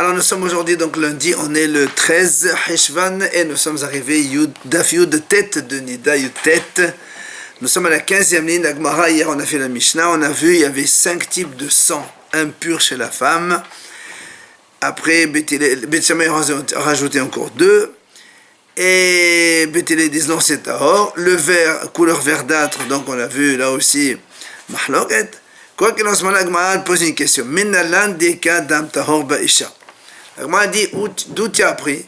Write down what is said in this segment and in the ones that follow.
Alors nous sommes aujourd'hui donc lundi, on est le 13 Heshvan et nous sommes arrivés Daf Yud Tet de Nida Yud Tet. Nous sommes à la 15e ligne d'Agmara. Hier on a fait la Mishnah, on a vu il y avait 5 types de sang impurs chez la femme. Après Bet Shammai a rajouté encore 2. Et Bet Hillel disent non, c'est tahor. Le vert, couleur verdâtre, donc on a vu là aussi Mahloket. Quoi qu'il en soit, l'Agmara pose une question. Minalan deka dam tahor ba'isha. L'Agmara dit d'où tu as appris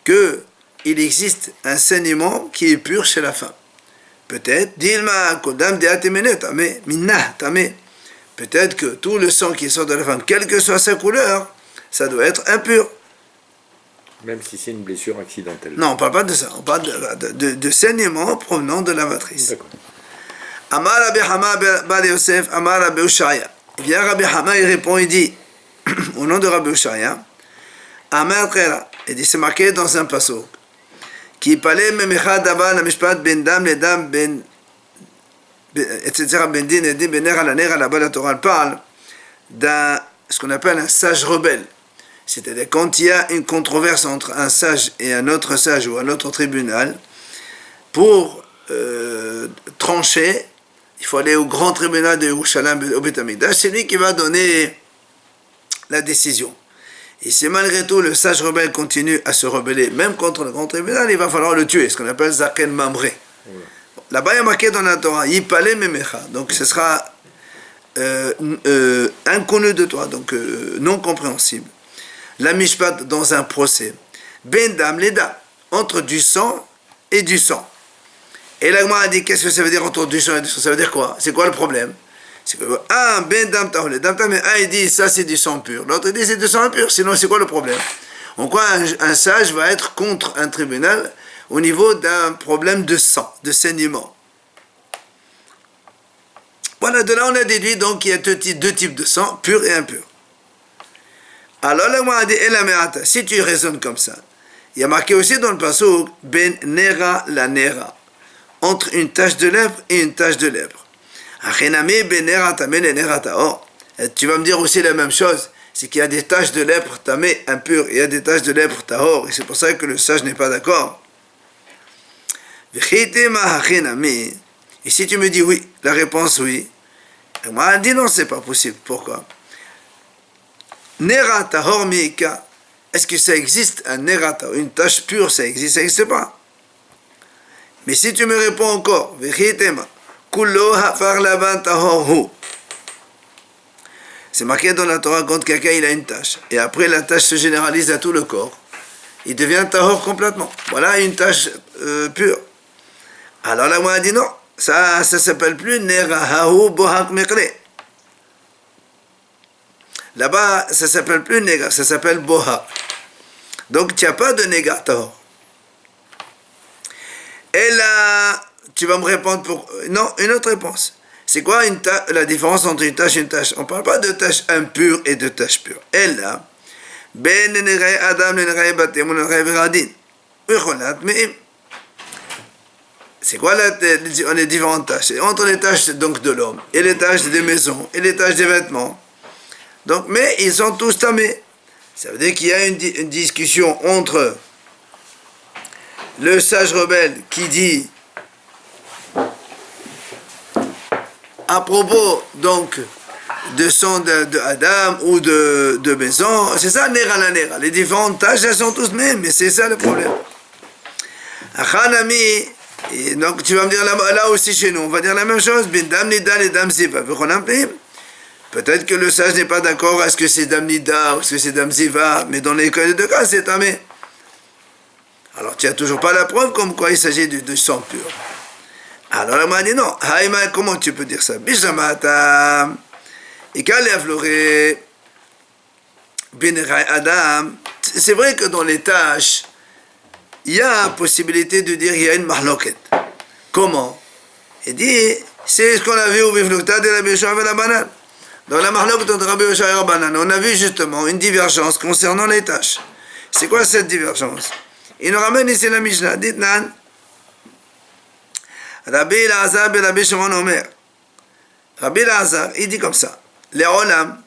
qu'il existe un saignement qui est pur chez la femme. Peut-être, dilma kodam de atemene tame, minna tame. Peut-être que tout le sang qui sort de la femme, quelle que soit sa couleur, ça doit être impur. Même si c'est une blessure accidentelle. Non, on ne parle pas de ça. On parle de saignement provenant de la matrice. D'accord. Amar Rabbi Hama Bal Yosef, Amar Rabbi Ushaya. Il vient Rabbi Hama, il répond, il dit, au nom de Rabbi Ushaya, Amar Khera. Il dit, c'est marqué dans un pasuk. Qui parlait Memecha Davar la Mishpat Ben Dam le Dam Ben etc. Ben Din et Din Ben Ner ala Ner là-bas la Torah parle d'un ce qu'on appelle un sage rebelle. C'est-à-dire quand il y a une controverse entre un sage et un autre sage ou un autre tribunal, pour trancher, il faut aller au grand tribunal de Yerushalayim au Beit Hamikdash, c'est lui qui va donner la décision. Et si malgré tout le sage rebelle continue à se rebeller, même contre le grand tribunal, il va falloir le tuer, ce qu'on appelle Zaken Mamré. Là-bas, il y a marqué dans la Torah, Yipale Memecha, donc ce sera inconnu de toi, donc non compréhensible. La mishpat dans un procès, Ben Dam Leda, entre du sang et du sang. Et l'Agma a dit, qu'est-ce que ça veut dire entre du sang et du sang? Ça veut dire quoi? C'est quoi le problème? C'est que Ben Dam Tahol, un il dit ça c'est du sang pur, l'autre il dit c'est du sang impur, sinon c'est quoi le problème? En quoi un sage va être contre un tribunal au niveau d'un problème de sang, de saignement? Voilà, de là on a déduit donc qu'il y a deux types de sang, pur et impur. Alors l'Agma a dit, si tu raisonnes comme ça, il y a marqué aussi dans le pasuk, Ben Nera la Nera, entre une tache de lèpre et une tache de lèpre. Tu vas me dire aussi la même chose, c'est qu'il y a des taches de lèpre tamé impures, et il y a des taches de lèpre tahor, et c'est pour ça que le sage n'est pas d'accord. Et si tu me dis oui, la réponse oui, moi dit non, c'est pas possible. Pourquoi? Nera tahor miika, est-ce que ça existe un nera tahor, une tache pure, ça existe pas? Mais si tu me réponds encore, c'est marqué dans la Torah quand quelqu'un il a une tache et après la tache se généralise à tout le corps, il devient tahor complètement. Voilà une tache pure. Alors là, moi a dit non, ça s'appelle plus nerahahu bohak mekre. Là-bas, ça s'appelle plus nega, ça s'appelle bohak. Donc tu n'as pas de nega tahor. Et là, tu vas me répondre pour... Non, une autre réponse. C'est quoi la différence entre une tâche et une tâche? On ne parle pas de tâche impure et de tâche pure. Et là, c'est quoi les différentes tâches? C'est entre les tâches donc, de l'homme et les tâches des maisons et les tâches des vêtements. Donc, mais ils sont tous tamés. Ça veut dire qu'il y a une discussion entre le sage rebelle qui dit à propos donc de sang de Adam ou de maison, c'est ça Nera la Nera. Les différentes tâches elles sont tous mêmes, mais c'est ça le problème. Achanami, donc tu vas me dire là aussi chez nous, on va dire la même chose. Ben Dam Nida et Dam Ziva. Peut-être que le sage n'est pas d'accord, est-ce que c'est Dam Nida ou est-ce que c'est Dam Ziva, mais dans les deux cas c'est tamé. Alors tu n'as toujours pas la preuve comme quoi il s'agit de sang pur. Alors elle m'a dit non, Haïma, comment tu peux dire ça? Bishamata, Ikale Afloré, Binerai Adam. C'est vrai que dans les tâches, il y a possibilité de dire qu'il y a une mahloket. Comment? Il dit, c'est ce qu'on a vu au Biflokta de Rabbi Yoshua et la banane. Dans la mahloket de Rabbi Yoshua et la banane, on a vu justement une divergence concernant les tâches. C'est quoi cette divergence? Il nous ramène ici la Mishnah. Dites nan. Rabbi Elazar et Rabbi Shimon Omer. Rabbi Elazar, il dit comme ça. Le'olam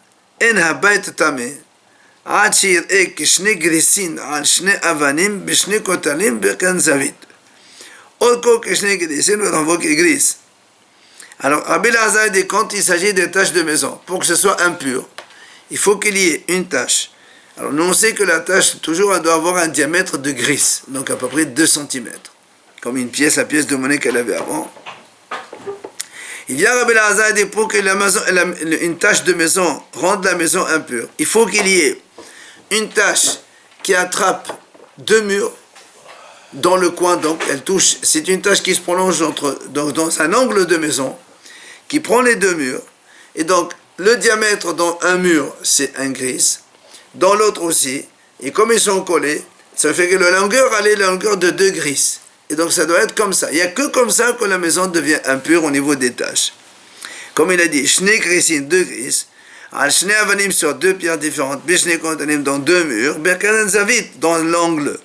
en habayt tameh עד שיראה כשני גריסין על שני אבנים בשני כותלים בכאן זווית. עוד כה כשני גריסין ורחבו כגריס. Alors, Rabbi Lazar dit quand il s'agit des tâches de maison, pour que ce soit impur, il faut qu'il y ait une tâche. Alors, nous on sait que la tâche, toujours, elle doit avoir un diamètre de gris, donc à peu près 2 cm, comme une pièce, la pièce de monnaie qu'elle avait avant. Il vient Rabbi Lazar et dit pour que une tâche de maison rende la maison impure, il faut qu'il y ait une tâche qui attrape 2 murs dans le coin, donc elle touche, c'est une tâche qui se prolonge dans un angle de maison, qui prend les 2 murs, et donc le diamètre dans un mur c'est un gris, dans l'autre aussi, et comme ils sont collés, ça fait que la longueur elle est la longueur de 2 gris, et donc ça doit être comme ça. Il n'y a que comme ça que la maison devient impure au niveau des tâches. Comme il a dit, Shne grisin, 2 gris, al Shne avanim sur 2 pierres différentes, Bishne kontanim dans 2 murs, Berkanan zavit dans l'angle.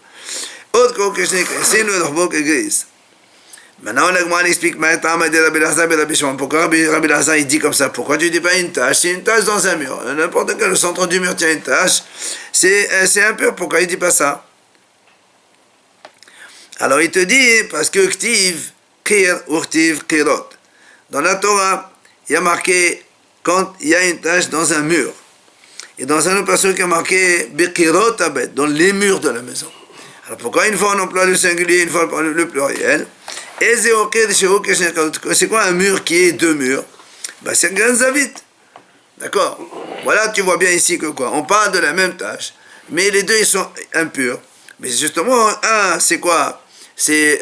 Autre que Shne grisin ou l'orbo que gris. Maintenant, l'Agman explique pourquoi Rabbi Lazar il dit comme ça. Pourquoi tu ne dis pas une tâche? C'est une tâche dans un mur. N'importe quel, le centre du mur tient une tâche. C'est impur. Pourquoi il ne dit pas ça? Alors il te dit, parce que Ktiv, Kir, Urtiv, Kirot. Dans la Torah, il y a marqué quand il y a une tâche dans un mur. Et dans un autre passage, il y a marqué Bekirot Abed, dans les murs de la maison. Alors pourquoi une fois on emploie le singulier, une fois le pluriel? C'est quoi un mur qui est 2 murs? C'est un grand zavit. D'accord? Voilà, tu vois bien ici que quoi? On parle de la même tâche, mais les deux ils sont impurs. Mais justement, un, c'est quoi? C'est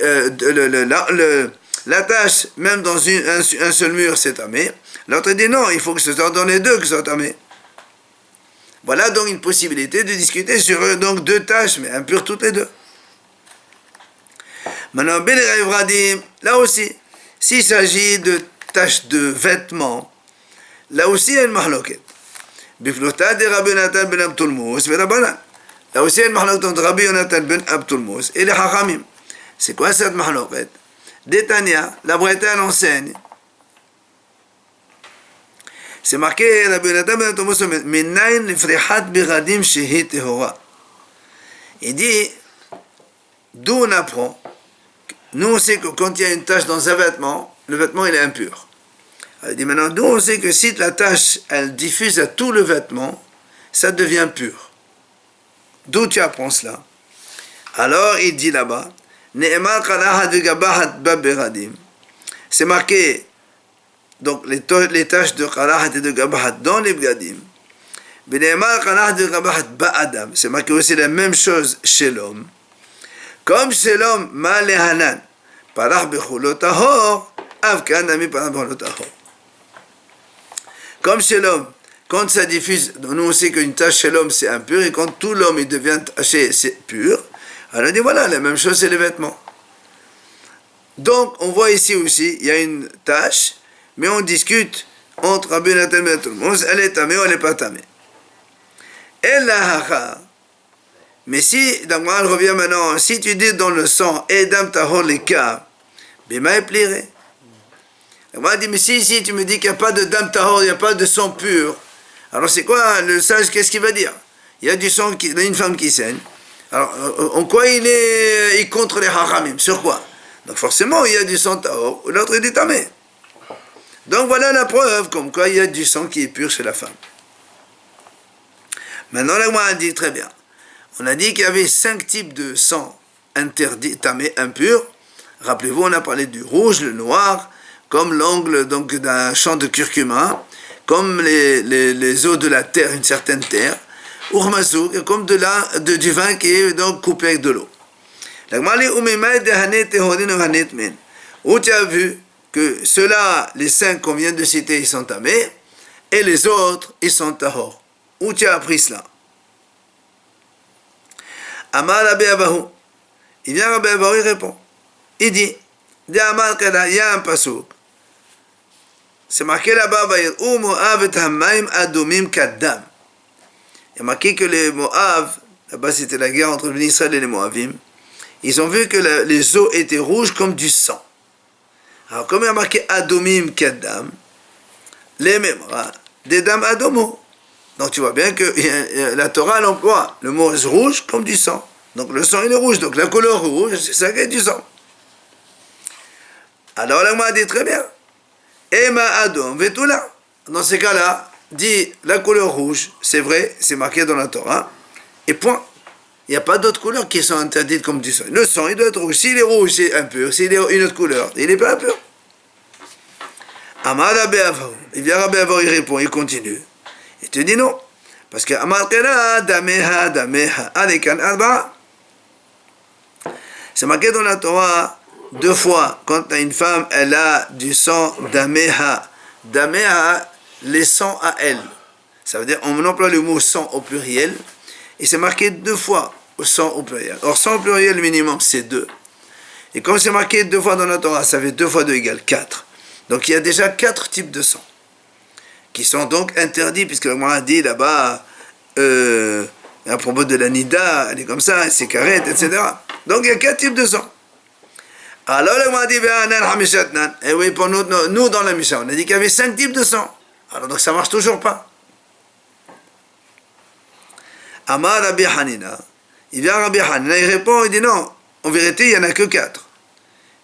la tâche, même dans un seul mur, c'est tamé. L'autre dit non, il faut que ce soit dans les deux que ce soit tamé. Voilà donc une possibilité de discuter sur donc 2 tâches, mais impures toutes les 2. Maintenant, là aussi, s'il s'agit de tâches de vêtements, là aussi il y a une mahloket. Biflota de Rabbi Yonatan ben Abtulmous et Rabbanan. Là aussi il y a une mahloket entre Rabbi Yonatan ben Abtulmous et les Hachamim. C'est quoi cette mahloket? Détania, la Bretagne enseigne. C'est marqué Rabbi Yonatan ben Abtulmous, Minayin lifrihat biradim shehi tehora. Il dit, d'où on apprend. Nous, on sait que quand il y a une tache dans un vêtement, le vêtement, il est impur. Il dit maintenant, nous, on sait que si la tache, elle diffuse à tout le vêtement, ça devient pur. D'où tu apprends cela? Alors, il dit là-bas, c'est marqué, donc, les taches de Qarahat et de Gabahat dans les Bgadim. C'est marqué aussi la même chose chez l'homme. Comme chez l'homme, Malehanan, Parach Bechulotahor, Avkanami Parach Bechulotahor. Comme chez l'homme, quand ça diffuse, nous on sait qu'une tache chez l'homme c'est impur, et quand tout l'homme il devient taché, c'est pur. Alors on dit voilà, la même chose c'est les vêtements. Donc on voit ici aussi, il y a une tache, mais on discute entre Rabbi Yonatan ben Abtulmous, elle est tamée ou elle n'est pas tamée. Et la hacha. Mais si, donc moi, je reviens maintenant, si tu dis dans le sang, Edam tahor les cas, bima est pliré. Moi, je dis, mais si tu me dis qu'il n'y a pas de dam tahor, il n'y a pas de sang pur, alors c'est quoi, le sage, qu'est-ce qu'il va dire? Il y a du sang, il y a une femme qui saigne. Alors, en quoi il est contre les hachamim? Sur quoi? Donc forcément, il y a du sang tahor, l'autre est tamé. Donc voilà la preuve, comme quoi il y a du sang qui est pur chez la femme. Maintenant, là, moi, on dit très bien. On a dit qu'il y avait 5 types de sang interdits, tamés, impurs. Rappelez-vous, on a parlé du rouge, le noir, comme l'ongle donc d'un champ de curcuma, comme les eaux de la terre, une certaine terre, urmasouk, comme du vin qui est donc coupé avec de l'eau. Où tu as vu que ceux-là, les 5 qu'on vient de citer, ils sont tamés, et les autres, ils sont tahor. Où tu as appris cela? Amar Rabbi Abahu. Il vient Rabbi Abahu, il répond. Il dit, il y a un pasouk. C'est marqué là-bas, il y a marqué que les Moav, là-bas c'était la guerre entre Israël et les Moavim, ils ont vu que les eaux étaient rouges comme du sang. Alors comme il y a marqué Adomim Kaddam, les mêmes, des dames Adomo. Donc tu vois bien que la Torah elle emploie le mot rouge comme du sang. Donc le sang il est rouge, donc la couleur rouge, c'est ça qui est du sang. Alors la m'a dit très bien. Ema Adom Vetula. Dans ces cas-là, dit la couleur rouge, c'est vrai, c'est marqué dans la Torah, et point. Il n'y a pas d'autres couleurs qui sont interdites comme du sang. Le sang, il doit être rouge. S'il est rouge, c'est impur. S'il est une autre couleur, il n'est pas impur. Amar Rabbi Avahu. Il vient Rabbi Avahu, il répond, il continue. Il te dit non. Parce que Amar Kera, Dameha, Dameha, Alekan Arba. C'est marqué dans la Torah deux fois. Quand une femme, elle a du sang Dameha. Dameha, les sangs à elle. Ça veut dire, on emploie le mot sang au pluriel. Et c'est marqué deux fois sang au pluriel. Or, sang au pluriel, minimum, c'est 2. Et comme c'est marqué deux fois dans la Torah, ça fait 2 fois 2 égale 4. Donc, il y a déjà 4 types de sang qui sont donc interdits, puisque le Gemara dit là-bas, à propos de la Nida, elle est comme ça, elle s'écarrête, etc. Donc, il y a 4 types de sang. Alors, le Gemara dit, et oui, pour nous, dans la Mishnah, on a dit qu'il y avait 5 types de sang. Alors, donc, ça marche toujours pas. Amar Rabbi Hanina, il vient Rabbi Hanina, il répond, il dit non, en vérité, il n'y en a que 4.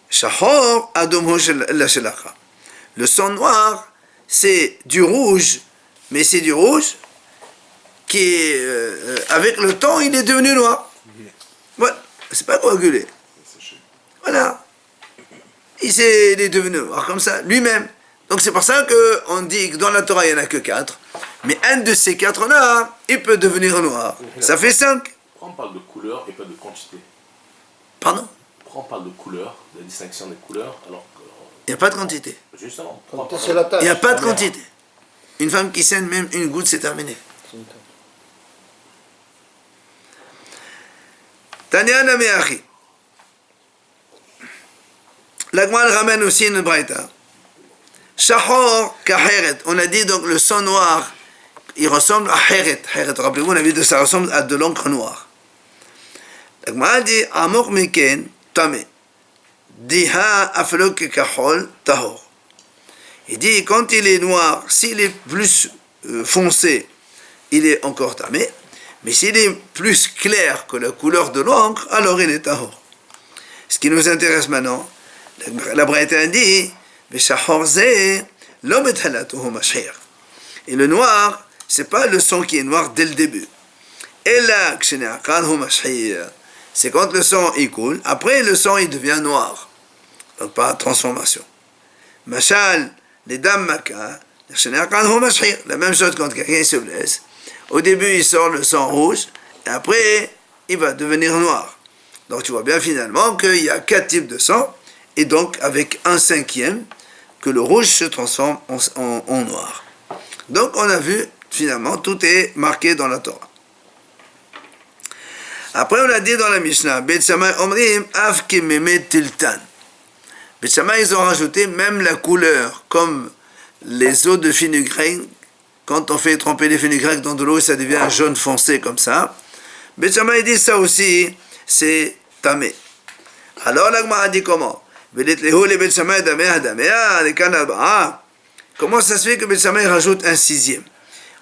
Shahor Adomho Shelacha. Le sang noir, c'est du rouge, mais c'est du rouge qui, avec le temps, il est devenu noir. Voilà, c'est pas coagulé. Voilà. Il est devenu noir comme ça, lui-même. Donc c'est pour ça qu'on dit que dans la Torah, il n'y en a que 4. Mais un de ces 4-là, il peut devenir noir. Ça fait 5. Pourquoi on parle de couleur et pas de quantité? Pardon? Pourquoi on parle de couleur, de la distinction des couleurs, alors que... Il n'y a pas de quantité. Justement. Il n'y a pas de quantité. Une femme qui saigne même une goutte, c'est terminé. Tanya Nameachi. L'Agmal ramène aussi une braïta. Shahor kaheret. On a dit donc le sang noir, il ressemble à heret. Heret, rappelez-vous, on a dit que ça ressemble à de l'encre noire. L'Agmal dit Amok meken tame. Diha aflok kahol tahor. Il dit quand il est noir, s'il est plus foncé, il est encore tamé. Mais s'il est plus clair que la couleur de l'encre, alors il est tahor. Ce qui nous intéresse maintenant, la braïta dit et le noir, c'est pas le sang qui est noir dès le début. Et là, c'est quand le sang il coule, après le sang il devient noir. Donc par transformation. Machal, les dames maka, la même chose quand quelqu'un se blesse. Au début il sort le sang rouge, et après il va devenir noir. Donc tu vois bien finalement qu'il y a 4 types de sang, et donc avec un 5e, que le rouge se transforme en noir. Donc on a vu, finalement, tout est marqué dans la Torah. Après on a dit dans la Mishnah, Bet Shammai Omrim, Av Kememet Tiltan. Bet Shammai, ils ont rajouté même la couleur, comme les eaux de fenugrec, quand on fait tremper les fenugrec dans de l'eau, ça devient jaune foncé comme ça. Bet Shammai dit ça aussi, c'est tamé. Alors la Gemara dit comment? Comment ça se fait que Bet Shammai rajoute un 6e?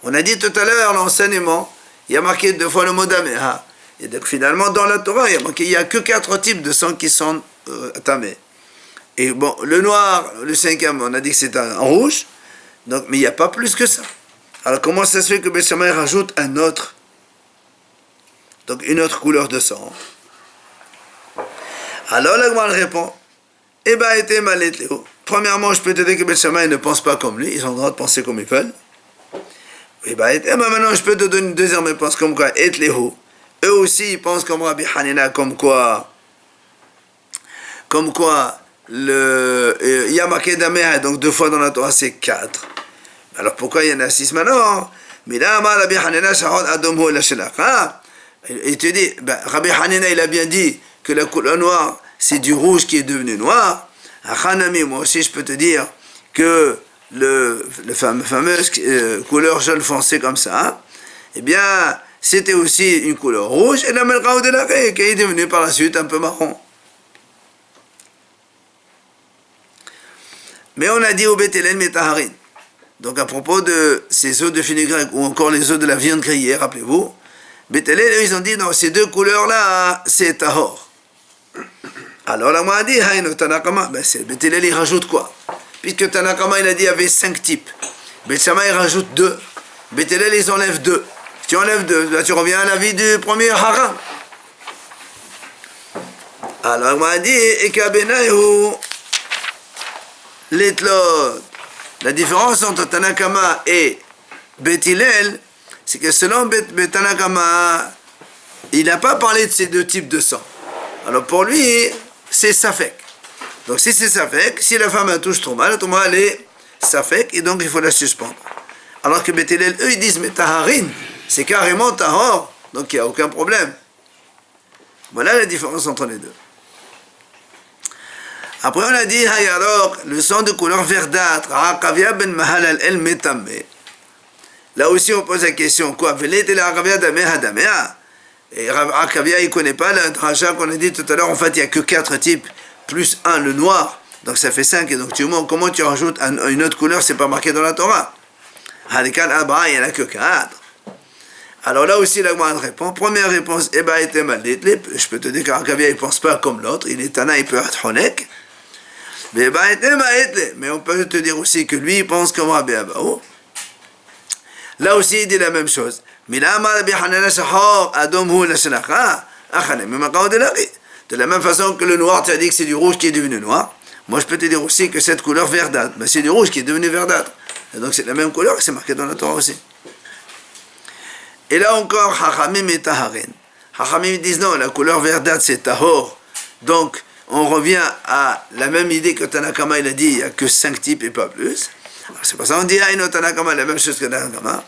On a dit tout à l'heure, l'enseignement, il y a marqué 2 fois le mot Daméha. Et donc finalement, dans la Torah, il n'y a que 4 types de sang qui sont tamés. Et bon, le noir, le 5e, on a dit que c'est un rouge, donc, mais il n'y a pas plus que ça. Alors comment ça se fait que Bet Shammai rajoute un autre? Donc une autre couleur de sang. Alors la Gemara répond, eh bien, était malet Léo. Premièrement, je peux te dire que Bet Shammai ne pense pas comme lui, ils ont le droit de penser comme ils veulent. Eh bien, maintenant, je peux te donner une deuxième réponse, comme quoi, et Léo. Eux aussi, ils pensent comme Rabbi Hanina, comme quoi, il y a marqué Daméha, donc 2 fois dans la Torah, c'est 4. Alors pourquoi il y en a 6 maintenant? Mais là, Rabbi Hanina, Shahod Adomho la Shelach. Il te dit, ben, Rabbi Hanina, il a bien dit que la couleur noire, c'est du rouge qui est devenu noir. Hanami, moi aussi, je peux te dire que le fameuse couleur jaune foncé comme ça, eh bien, c'était aussi une couleur rouge, et la melraou de la ré, qui est devenue par la suite un peu marron. Mais on a dit au Bethelen Metaharin. Donc à propos de ces œufs de fenugrec ou encore les œufs de la viande grillée, rappelez-vous, Beth Hillel, ils ont dit non, ces deux couleurs-là, c'est tahor. Alors la Gemara dit, Haïno Tanakama, ben c'est Beth Hillel, il rajoute quoi? Puisque Tanakama, il a dit, il y avait 5 types. Beth Shammai, il rajoute 2. Beth Hillel, ils enlèvent 2. Si tu enlèves 2, là tu reviens à l'avis du premier haram. Alors la Gemara dit, Ekabenahu Litlot. La différence entre Tanakama et Beth Hillel, c'est que selon Tanakama, il n'a pas parlé de ces 2 types de sang. Alors pour lui, c'est safek. Donc si c'est safek, si la femme a touche trop mal, la touma elle est safek et donc il faut la suspendre. Alors que Beth Hillel, eux, ils disent mais taharin, c'est carrément tahor, donc il n'y a aucun problème. Voilà la différence entre les deux. Après on a dit hayarok, le sang de couleur verdâtre, Akavia ben Mahalal el metame. Là aussi on pose la question, quoi? Velet el Akavia dameh hadamea. Et Akavia, il ne connaît pas la dracha qu'on a dit tout à l'heure. En fait, il n'y a que 4 types, plus 1, le noir. Donc ça fait 5. Et donc comment tu rajoutes une autre couleur, c'est pas marqué dans la Torah. Harikan Abba, il n'y en a que 4. Alors là aussi, la Gemara répond. Première réponse, je peux te dire qu'Akavia, il ne pense pas comme l'autre. Il est tana, il peut être honek. Mais on peut te dire aussi que lui, il pense comme Rabbi Abaou. Là aussi, il dit la même chose. De la même façon que le noir, tu as dit que c'est du rouge qui est devenu noir. Moi, je peux te dire aussi que cette couleur verdâtre, ben c'est du rouge qui est devenu verdâtre. Et donc, c'est la même couleur, c'est marqué dans la Torah aussi. Et là encore, Hachamim et Taharin. Hachamim disent non, la couleur verdâtre, c'est Tahor. Donc, on revient à la même idée que Tanakama, il a dit, il n'y a que 5 types et pas plus. Alors, c'est pour ça qu'on dit, Tanakama, la même chose que Tanakama.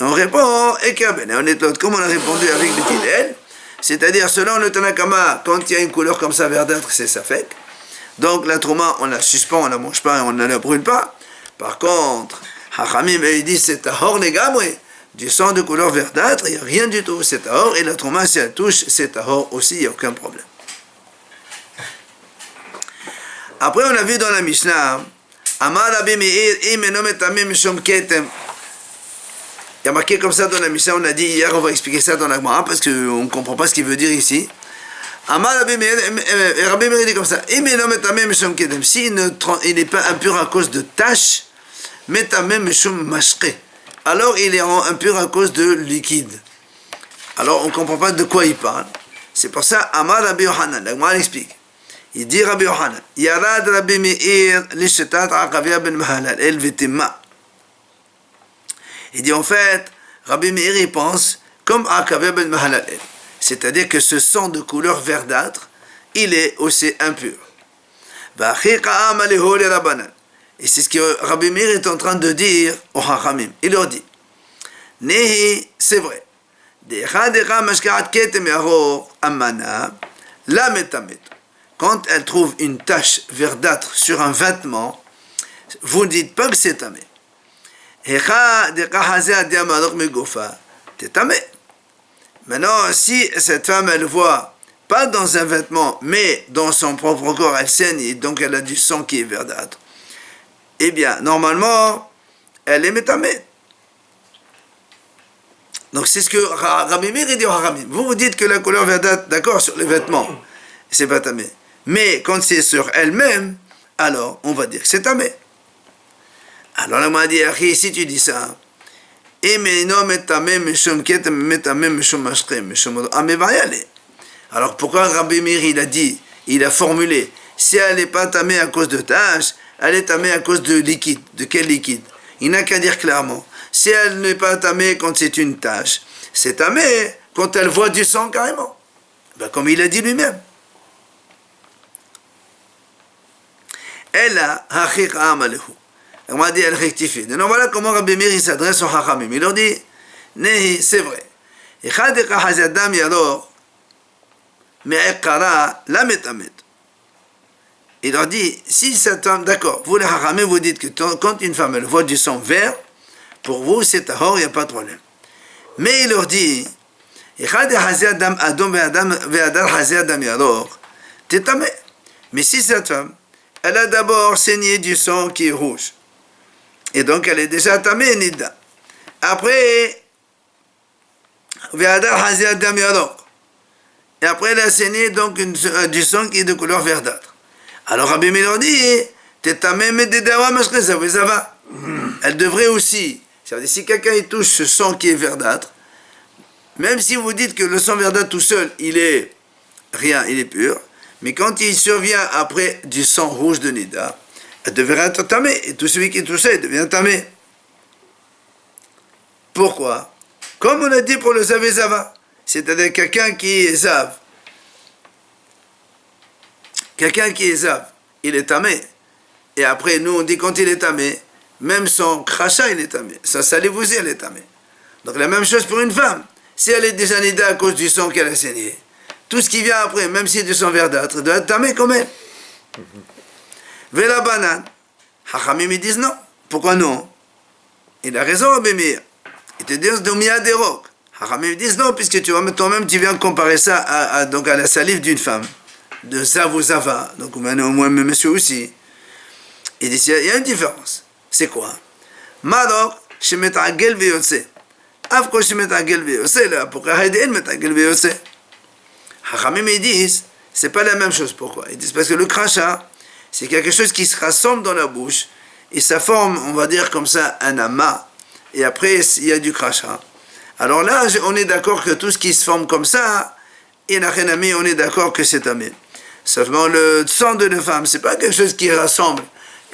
On répond, Ekaben, on est l'autre, comme on a répondu avec Beth Hillel, c'est-à-dire selon le Tanakama, quand il y a une couleur comme ça verdâtre, c'est safek. Donc la trouma, on la suspend, on la mange pas, on ne la brûle pas. Par contre, Hachamim, il dit c'est tahor negamre, du sang de couleur verdâtre, il n'y a rien du tout, c'est tahor, et la trouma, si elle touche, c'est tahor aussi, il n'y a aucun problème. Après, on a vu dans la Mishnah, Amar Rabbi Meir, im enom etamim mishom ketem. Il y a marqué comme ça dans la Mishnah, on a dit hier, on va expliquer ça dans la Gemara parce qu'on ne comprend pas ce qu'il veut dire ici. Amar Rabbi Meir dit comme ça, si il n'est pas impur à cause de tâches, alors il est impur à cause de liquide. Alors on ne comprend pas de quoi il parle. C'est pour ça, Amar Rabbi Yohanan, la Gemara explique. Il dit Rabbi Yohanan, Yarad Rabbi Meir lishetat Akavia ben Mahalal el vetima. Il dit en fait, Rabbi Meir il pense comme Akavia ben Mahalal, c'est-à-dire que ce sang de couleur verdâtre, il est aussi impur. Et c'est ce que Rabbi Meir est en train de dire aux Hachamim. Il leur dit, Nehi, c'est vrai, quand elle trouve une tache verdâtre sur un vêtement, vous ne dites pas que c'est tamé. Maintenant, si cette femme, elle voit, pas dans un vêtement, mais dans son propre corps, elle saigne, et donc elle a du sang qui est verdâtre, eh bien, normalement, elle est métamée. Donc c'est ce que Rabbi Meir dit au Haramim. Vous dites que la couleur verdâtre, d'accord, sur les vêtements, c'est pas tamé. Mais quand c'est sur elle-même, alors on va dire que c'est tamé. Alors là, on m'a dit, si tu dis ça, alors pourquoi Rabbi Meir il a dit, il a formulé, si elle n'est pas tamée à cause de tâches, elle est tamée à cause de liquide. De quel liquide? Il n'a qu'à dire clairement. Si elle n'est pas tamée quand c'est une tâche, c'est tamé quand elle voit du sang carrément. Ben, comme il a dit lui-même. Elle a on m'a dit, elle rectifie. Donc voilà comment Rabbi Meir s'adresse aux Hachamim. Il leur dit, Nehi, c'est vrai. Il leur dit, si cette femme, d'accord, vous les Hachamim, vous dites que quand une femme elle voit du sang vert, pour vous c'est tahor, il n'y a pas de problème. Mais il leur dit, mais si cette femme, elle a d'abord saigné du sang qui est rouge, Et donc elle est déjà tamée, nida. Après, et après elle a saigné donc du sang qui est de couleur verdâtre. Alors Rabbi Meir dit, t'es tamé, mais des dawa mashke, ça va. Elle devrait aussi, ça veut dire, si quelqu'un y touche ce sang qui est verdâtre, même si vous dites que le sang verdâtre tout seul, il est rien, il est pur, mais quand il survient après du sang rouge de nida, elle devrait être tamée, et tout celui qui touche ça, il devient tamé. Pourquoi? Comme on a dit pour le zavé-zava, c'est-à-dire quelqu'un qui est zav. Quelqu'un qui est zav, il est tamé. Et après, nous, on dit quand il est tamé, même son crachat, il est tamé. Sa salive, elle est tamé. Donc la même chose pour une femme. Si elle est déjà nida à cause du sang qu'elle a saigné, tout ce qui vient après, même si c'est du sang verdâtre, doit être tamé comme elle. Vela banane. Hachamim, ils disent non. Pourquoi non? Il a raison, Rabbi Meir. Ils te disent Domia des rocs. Hachamim disent non, puisque tu vas toi-même, tu viens comparer ça à la salive d'une femme, de zav ou zava, donc au moins monsieur aussi. Il dit il y a une différence. C'est quoi? Madok, shemetagel veyotse. Afko shemetagel veyotse, là, pourquoi haïdéen metagel veyotse? Hachamim ils disent, c'est pas la même chose. Pourquoi? Ils disent parce que le crachat, c'est quelque chose qui se rassemble dans la bouche, et ça forme, on va dire comme ça, un amas. Et après, il y a du crachat. Alors là, on est d'accord que tout ce qui se forme comme ça, et on est d'accord que c'est tamé. Seulement, le sang de la femme, c'est pas quelque chose qui rassemble.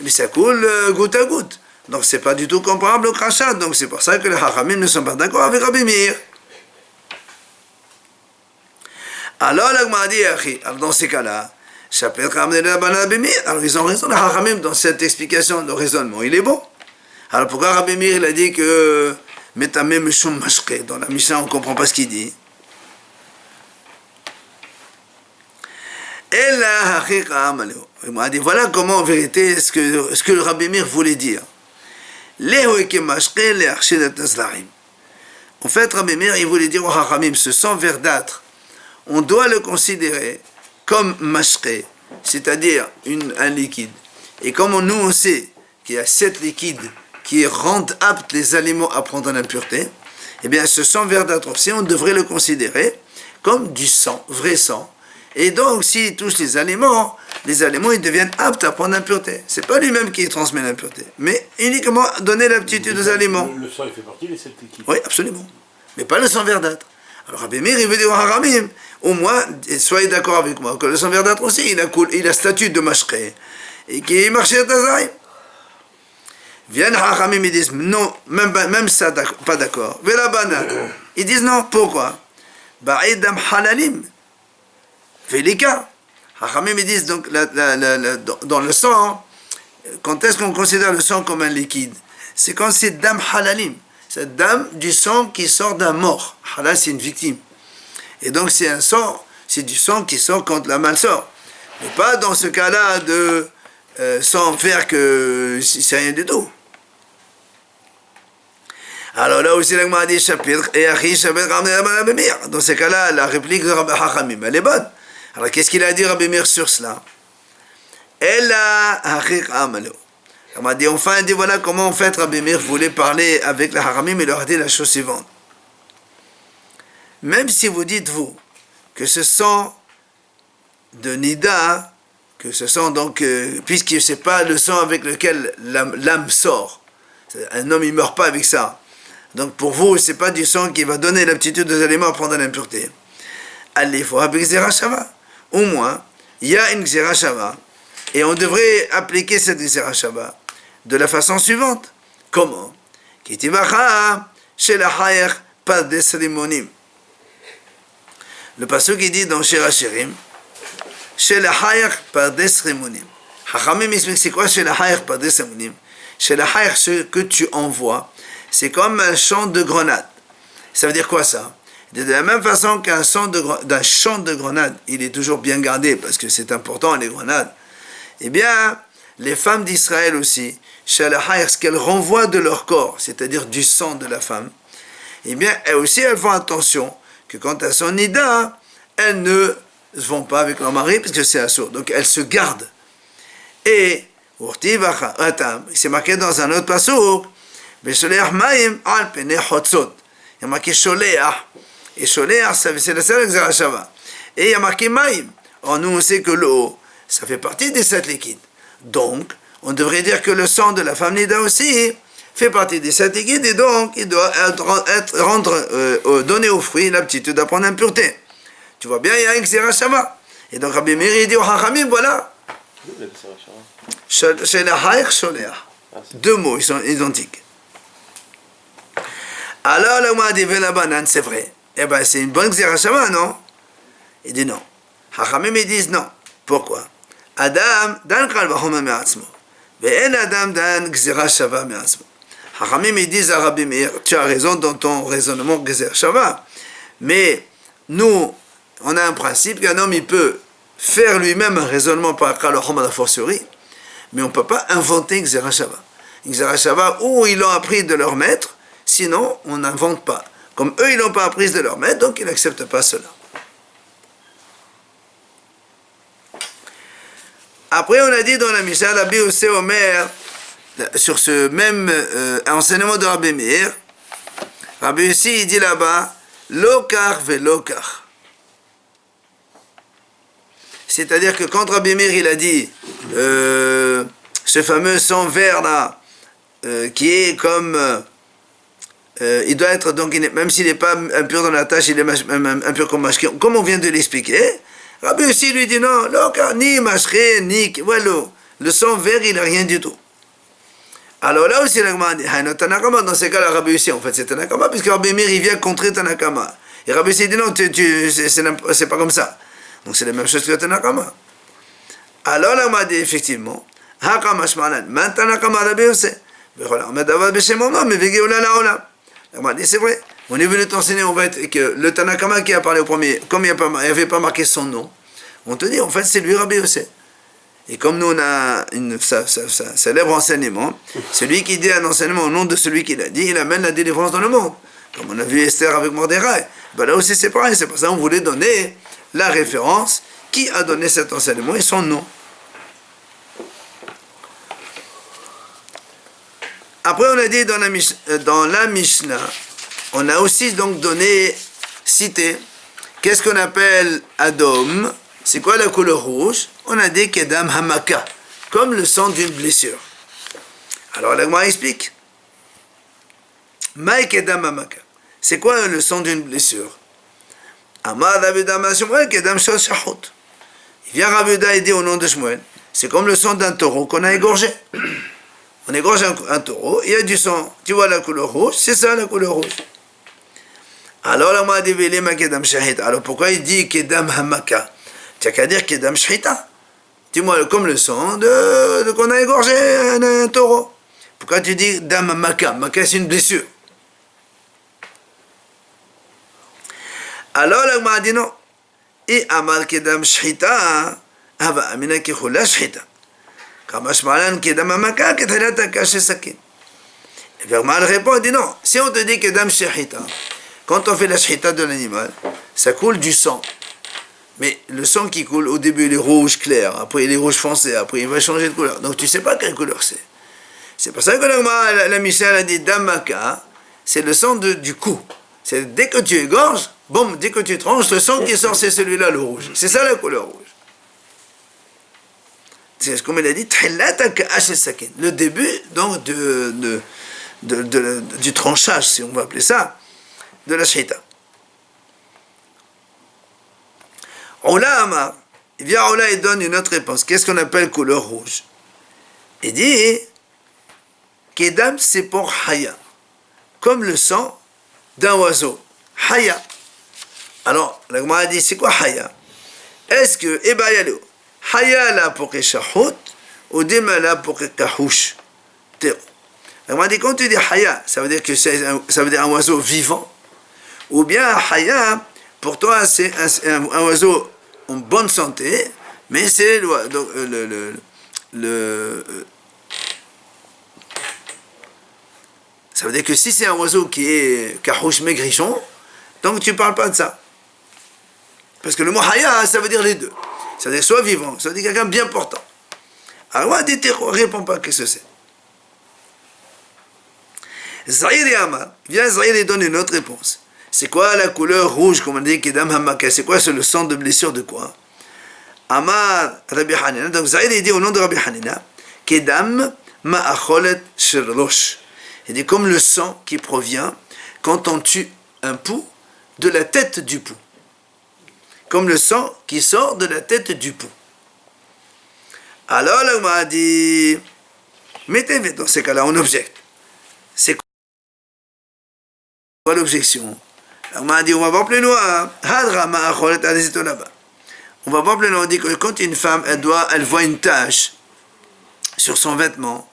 Mais ça coule goutte à goutte. Donc, c'est pas du tout comparable au crachat. Donc, c'est pour ça que les hachamim ne sont pas d'accord avec Rabbi Meir. Alors, l'agma dit, alors dans ces cas-là, alors, ils ont raison, les hachamim, dans cette explication de raisonnement, il est bon. Alors pourquoi Rabbi Meir il a dit que Metame Meshum Mashke, dans la Mishnah on ne comprend pas ce qu'il dit. Il m'a dit voilà comment en vérité ce que le Rabbi Meir voulait dire. En fait Rabbi Meir il voulait dire au Hachamim ce sang verdâtre on doit le considérer comme mashke, c'est-à-dire un liquide. Et comme nous on sait qu'il y a 7 liquides qui rendent aptes les aliments à prendre l'impureté, eh bien ce sang verdâtre aussi, on devrait le considérer comme du sang, vrai sang. Et donc, s'il touche les aliments, ils deviennent aptes à prendre l'impureté. C'est pas lui-même qui transmet l'impureté, mais uniquement donner l'aptitude aux aliments. Le sang, il fait partie des 7 liquides. Oui, absolument. Mais pas le sang verdâtre. Alors Rabbi Meir, il veut dire au Haramim, au moins, soyez d'accord avec moi, que le sang verdâtre aussi, il a statut de mashke, et qui marche à Tazaï. Viennent Hachamim, ils disent non, même ça, pas d'accord. Vela banane. Ils disent non, pourquoi? Ba'idam halalim. Velika. Hachamim, ils disent donc, dans le sang, quand est-ce qu'on considère le sang comme un liquide? C'est quand c'est dam halalim. C'est dam du sang qui sort d'un mort. Halal, c'est une victime. Et donc, c'est c'est du sang qui sort quand la main sort. Mais pas dans ce cas-là de sans faire que c'est rien du tout. Alors là aussi, l'agma a dit chapitre, et Achi chapitre Rabbi Meir. Dans ce cas-là, la réplique de Rabbi Hachamim, elle est bonne. Alors qu'est-ce qu'il a dit Rabbi Meir sur cela? Ella Achi Amalo. On m'a dit, enfin, il dit voilà comment en fait Rabbi Meir voulait parler avec les Hachamim et leur a dit la chose suivante. Même si vous dites, vous, que ce sang de Nida, que ce sang donc, puisque c'est pas le sang avec lequel l'âme sort, un homme il meurt pas avec ça. Donc pour vous, c'est pas du sang qui va donner l'aptitude des aliments à prendre l'impureté. Allez, il faut avec Xera Shava. Au moins, il y a une Xera Shava. Et on devrait appliquer cette Xera Shava de la façon suivante. Comment? Le passage qui dit dans Shir Hashirim, chez la Hayach Pardes Rimonim. Hachamim explique c'est quoi chez la Hayach Pardes Rimonim? Chez la Hayach, ce que tu envoies, c'est comme un champ de grenade. Ça veut dire quoi ça? De la même façon qu'un champ de grenade, il est toujours bien gardé parce que c'est important les grenades. Eh bien, les femmes d'Israël aussi, chez la Hayach, ce qu'elles renvoient de leur corps, c'est-à-dire du sang de la femme, eh bien, elles aussi, elles font attention que quand elles sont nida, elles ne vont pas avec leur mari parce que c'est assourd. Donc elles se gardent. Et C'est marqué dans un autre passouk. Besholeach Maim al Pene Chotzot. Il y a marqué Sholeach. Et Sholeach, c'est la seule Gzera Shava. Et il y a marqué Maim. Or, nous, on sait que l'eau, ça fait partie des 7 liquides. Donc, on devrait dire que le sang de la femme Nida aussi fait partie des 7 liquides et donc il doit donner aux fruits l'aptitude à prendre impureté. Tu vois bien, il y a un Gzera Shava. Et donc Rabbi Meir dit au Chachamim, voilà. Sholeach, Sholeach. 2 mots, ils sont identiques. Alors le m'a dit la banane, c'est vrai. Eh bien, c'est une bonne Gzera Shava, non? Il dit non. Chachamim, ils disent non. Pourquoi? Adam, dan kal v'chomer me'atzmo. Ve'en Adam, dan Gzera Shava me'atzmo. Chachamim, ils disent à Rabbi Meir, tu as raison dans ton raisonnement Gzera Shava. Mais nous, on a un principe qu'un homme, il peut faire lui-même un raisonnement par kal v'chomer la forcerie, mais on ne peut pas inventer une Gzera Shava. Une Gzera Shava, ou ils l'ont appris de leur maître, sinon on n'invente pas. Comme eux, ils n'ont pas appris de leur maître, donc ils n'acceptent pas cela. Après, on a dit dans la Mishnah, Rabbi Yossé Omer, sur ce même enseignement de Rabbi Meir, Rabbi Yossé, il dit là-bas, Lokar ve lokar. C'est-à-dire que quand Rabbi Meir, il a dit, ce fameux sang vert là, qui est comme, il doit être, donc, même s'il n'est pas impur dans la tâche, il est impur comme mashkin, comme on vient de l'expliquer. Rabbi aussi lui dit non, ni mashkin, ni, voilà, le sang vert, il n'a rien du tout. Alors là aussi, Tanakama, dans ces cas-là, Rabbi aussi, en fait, c'est Tanakama, puisque Rabbi Meir, il vient contrer Tanakama. Et Rabbi aussi dit non, c'est pas comme ça. Donc c'est la même chose que Tanakama. Alors là, on m'a dit effectivement, on m'a dit c'est vrai, on est venu t'enseigner en fait que le Tanakama qui a parlé au premier, comme il n'avait pas marqué son nom, on te dit en fait c'est lui Rabbi Yossé. Et comme nous on a un célèbre enseignement, celui qui dit un enseignement au nom de celui qui l'a dit, il amène la délivrance dans le monde. Comme on a vu Esther avec Mordechai. Ben là aussi c'est pareil, c'est pour ça qu'on voulait donner la référence qui a donné cet enseignement et son nom. Après, on a dit dans la Mishnah, on a aussi donc cité, qu'est-ce qu'on appelle Adom? C'est quoi la couleur rouge? On a dit Kedam Hamaka, comme le sang d'une blessure. Alors, l'Agma explique. Maï Kedam Hamaka. C'est quoi le sang d'une blessure? Amar Rabbi Shmuel Kedam Shol Shahut. Il vient Rabbi Yehuda et dit au nom de Shmuel, c'est comme le sang d'un taureau qu'on a égorgé. On égorge un taureau, il y a du sang, tu vois la couleur rouge, c'est ça la couleur rouge. Alors là, m'a dit, Kedam Shahita. Alors pourquoi il dit Kedam Hamaka? Tu n'as qu'à dire Kedam Shahita. Dis-moi, comme le sang qu'on a égorgé un taureau. Pourquoi tu dis Dam Hamaka? Maka, c'est une blessure. Alors là, m'a dit non. Et Amal Kedam Shahita, Ava Amina Kihula Shahita. Et Vermal répond, il dit non, si on te dit que dam shechita, quand on fait la shechita de l'animal, ça coule du sang. Mais le sang qui coule, au début il est rouge clair, après il est rouge foncé, après il va changer de couleur. Donc tu ne sais pas quelle couleur c'est. C'est pour ça que la Mishnah a dit damaka, c'est le sang du cou. C'est dès que tu égorges, boum, dès que tu tranches, le sang qui sort c'est celui-là, le rouge. C'est ça la couleur rouge. C'est comme il a dit, le début donc du tranchage, si on va appeler ça, de la shahita. Ola Amar, il vient Ola et donne une autre réponse. Qu'est-ce qu'on appelle couleur rouge? Il dit, Kedam c'est pour Haya, comme le sang d'un oiseau. Haya. Alors, la Gemara a dit, c'est quoi Haya? Est-ce que, Ebayalo, Haya là pour Keshahut, ou Dima là pour Kahouch. On m'a dit, quand tu dis Haya, ça veut dire que ça veut dire un oiseau vivant, ou bien Haya, pour toi c'est un oiseau en bonne santé, mais c'est ça veut dire que si c'est un oiseau qui est Kahouch maigrichon, donc tu ne parles pas de ça. Parce que le mot Haya, ça veut dire les deux. Ça veut dire soit vivant, ça veut dire quelqu'un bien portant. Alors on dit, réponds pas, qu'est-ce que c'est? Zahir et Amar, vient Zahir et donne une autre réponse. C'est quoi la couleur rouge, comme on dit, Kedam Hamaka? C'est quoi, c'est le sang de blessure de quoi? Amar Rabbi Hanina, donc Zahir il dit au nom de Rabbi Hanina, Kedam Ma'acholet Shirrosh. Il dit comme le sang qui provient quand on tue un pou de la tête du pou. Comme le sang qui sort de la tête du pou. Alors là, on m'a dit, mettez dans ces cas-là, on objecte. C'est quoi l'objection? On m'a dit, on va voir plus loin. On va voir plus loin. On dit que quand une femme, elle voit une tache sur son vêtement,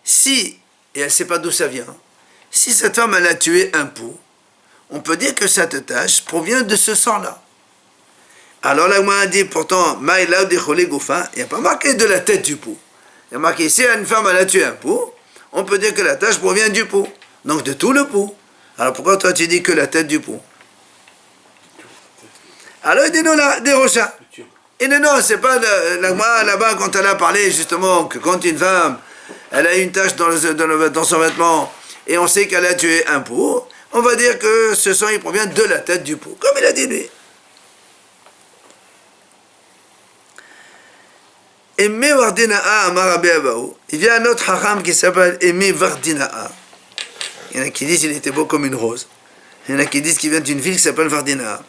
si, et elle ne sait pas d'où ça vient, si cette femme, elle a tué un pou, on peut dire que cette tache provient de ce sang-là. Alors là, on m'a dit, pourtant, il n'y a pas marqué de la tête du pou. Il y a marqué, si une femme, elle a tué un pou, on peut dire que la tache provient du pou. Donc de tout le pou. Alors pourquoi toi tu dis que la tête du pou? Alors il dit non, des rochas. Et non, c'est pas là-bas quand elle a parlé justement que quand une femme, elle a une tache dans son vêtement et on sait qu'elle a tué un pou, on va dire que ce sang il provient de la tête du pou. Comme il a dit lui. Aimé Vardina'a Amar Rabbi Abahu. Il y a un autre haram qui s'appelle Aimé Vardina'a. Il y en a qui disent qu'il était beau comme une rose. Il y en a qui disent qu'il vient d'une ville qui s'appelle Vardina'a.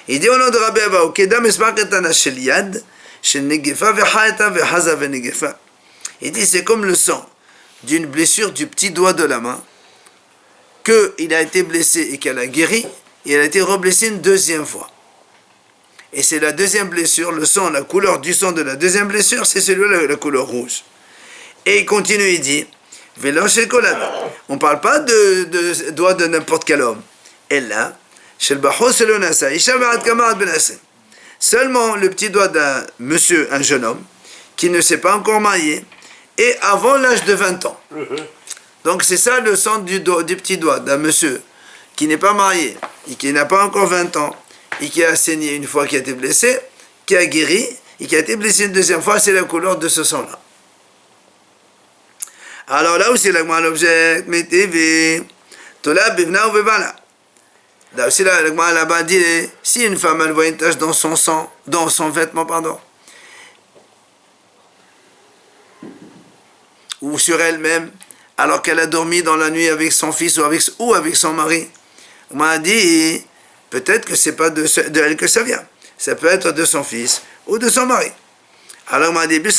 Il dit au nom de Rabbi Abahu, Kedam Esmaketana Shel Yad, Shel Negefa Vehaeta Vehaza Venegefa. Il dit c'est comme le sang d'une blessure du petit doigt de la main, qu'il a été blessé et qu'elle a guéri, et elle a été reblessée une deuxième fois. Et c'est la deuxième blessure, le sang, la couleur du sang de la deuxième blessure, c'est celui-là, la couleur rouge. Et il continue, il dit, on ne parle pas de doigt de n'importe quel homme. Et là, seulement le petit doigt d'un monsieur, un jeune homme, qui ne s'est pas encore marié, et avant l'âge de 20 ans. Donc c'est ça le sang du petit doigt d'un monsieur qui n'est pas marié, et qui n'a pas encore 20 ans, et qui a saigné une fois, qui a été blessé, qui a guéri, et qui a été blessé une deuxième fois, c'est la couleur de ce sang-là. Alors là aussi, l'objet, mettez Tola bivna ou bevala. Là aussi, là-bas dit, si une femme, elle voit une tache dans son sang, dans son vêtement, pardon, ou sur elle-même, alors qu'elle a dormi dans la nuit avec son fils ou avec son mari, on m'a dit, peut-être que c'est pas de elle que ça vient. Ça peut être de son fils ou de son mari. Alors on m'a dit, de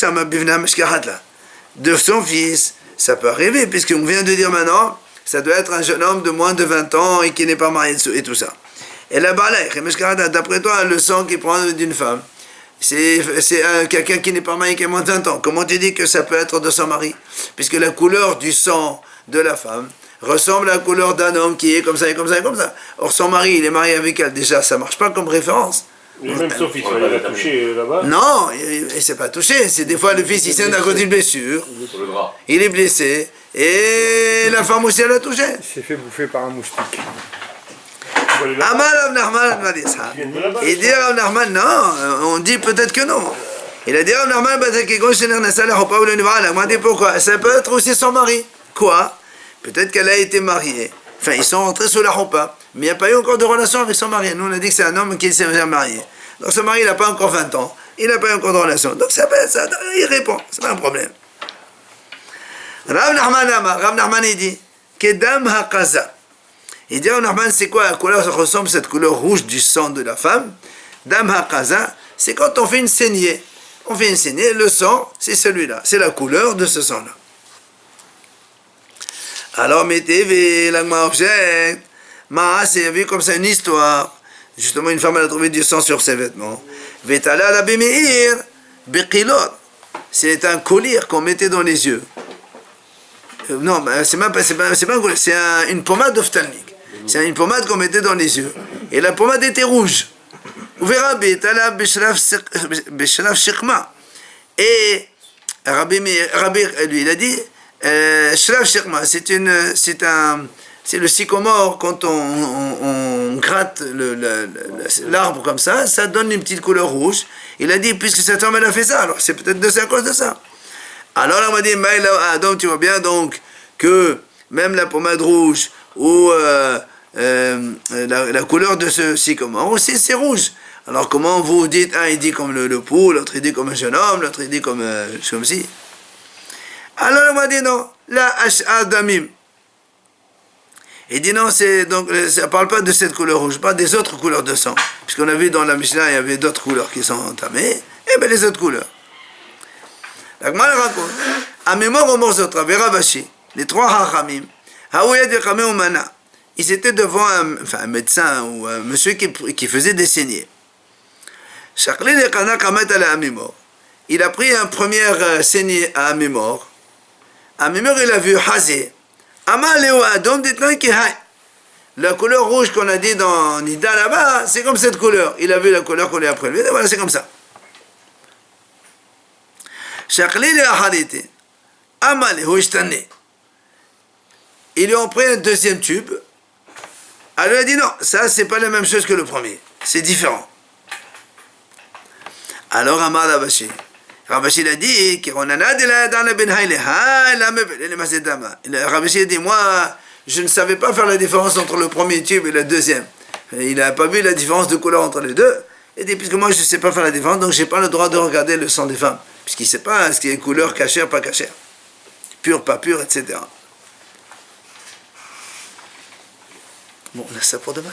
son fils, ça peut arriver, puisqu'on vient de dire maintenant, ça doit être un jeune homme de moins de 20 ans et qui n'est pas marié et tout ça. Et là-bas, d'après toi, le sang qui prend d'une femme, c'est quelqu'un qui n'est pas marié qui a moins de 20 ans. Comment tu dis que ça peut être de son mari? Puisque la couleur du sang de la femme ressemble à la couleur d'un homme qui est comme ça et comme ça et comme ça. Or son mari, il est marié avec elle. Déjà, ça ne marche pas comme référence. Et même son fils, il l'a touché là-bas? Non, il ne s'est pas touché. C'est des fois le fils, il saigne à cause d'une blessure. Il est blessé. Et la femme aussi, elle a touché. Il s'est fait bouffer par un moustique. Amal Rav Nachman m'a dit ça. Il dit Rav Nachman, non, on dit peut-être que non. Il a dit Rav Nachman, on m'a dit pourquoi? Ça peut être aussi son mari. Quoi? Peut-être qu'elle a été mariée. Enfin, ils sont rentrés sous la roupa. Mais il n'y a pas eu encore de relation avec son mari. Nous, on a dit que c'est un homme qui s'est marié. Donc, son mari, il n'a pas encore 20 ans. Il n'a pas eu encore de relation. Donc, ça peut être ça. Il répond. C'est pas un problème. Rav Nachman, il dit Kedam hakaza. Il dit Rav Nachman, c'est quoi? À quoi ça ressemble cette couleur rouge du sang de la femme? Dam hakaza, c'est quand on fait une saignée. On fait une saignée, le sang, c'est celui-là. C'est la couleur de ce sang-là. Alors, mettez l'agma objecte. Ma'a, c'est vu comme ça une histoire. Justement, une femme, elle a trouvé du sang sur ses vêtements. Vetala la bimeir, beqilot. C'est un collier qu'on mettait dans les yeux. Non, c'est pas un collier, c'est une pommade ophtalmique. C'est une pommade qu'on mettait dans les yeux. Et la pommade était rouge. Vous verrez, Betala beshraf shikma. Et Rabbi, lui, il a dit, shraf shikma, c'est le sycomore quand on on gratte l'arbre comme ça donne une petite couleur rouge. Il a dit, puisque cet homme elle a fait ça, alors c'est peut-être à cause de ça. Alors on m'a dit, donc tu vois bien donc que même la pommade rouge ou la couleur de ce sycomore aussi c'est rouge. Alors comment vous dites, un il dit comme le pou, l'autre il dit comme un jeune homme, l'autre il dit comme si. Alors on m'a dit non, la damim. Il dit non, donc ça ne parle pas de cette couleur rouge, pas des autres couleurs de sang. Puisqu'on a vu dans la Mishnah, il y avait d'autres couleurs qui sont entamées, et bien les autres couleurs. La Gemara raconte, Amimor Omor Zotra, Ravashi, les trois Hachamim, Haouyad Vechamé Umana, ils étaient devant un médecin ou un monsieur qui faisait des saignées. Chakli le Kana Kamet ala Amimor. Il a pris un premier saignée à Amimor. Amimor, il a vu Hazé. Amaleo Adom Ditnan Kihai. La couleur rouge qu'on a dit dans Nida là-bas, c'est comme cette couleur. Il a vu la couleur qu'on lui a prélevée, et voilà, c'est comme ça. Chakli le Ahadite. Amaleo Ishtane. Ils lui ont pris un deuxième tube. Elle lui a dit non, ça c'est pas la même chose que le premier. C'est différent. Alors Amar Ravashi. Ravashi a dit Ravashi a dit moi je ne savais pas faire la différence entre le premier tube et le deuxième. Il n'a pas vu la différence de couleur entre les deux. Il dit puisque moi je ne sais pas faire la différence, donc je n'ai pas le droit de regarder le sang des femmes. Puisqu'il ne sait pas ce qui est couleur cachère, pas cachère. Pure, pas pure, etc. Bon, on a ça pour demain.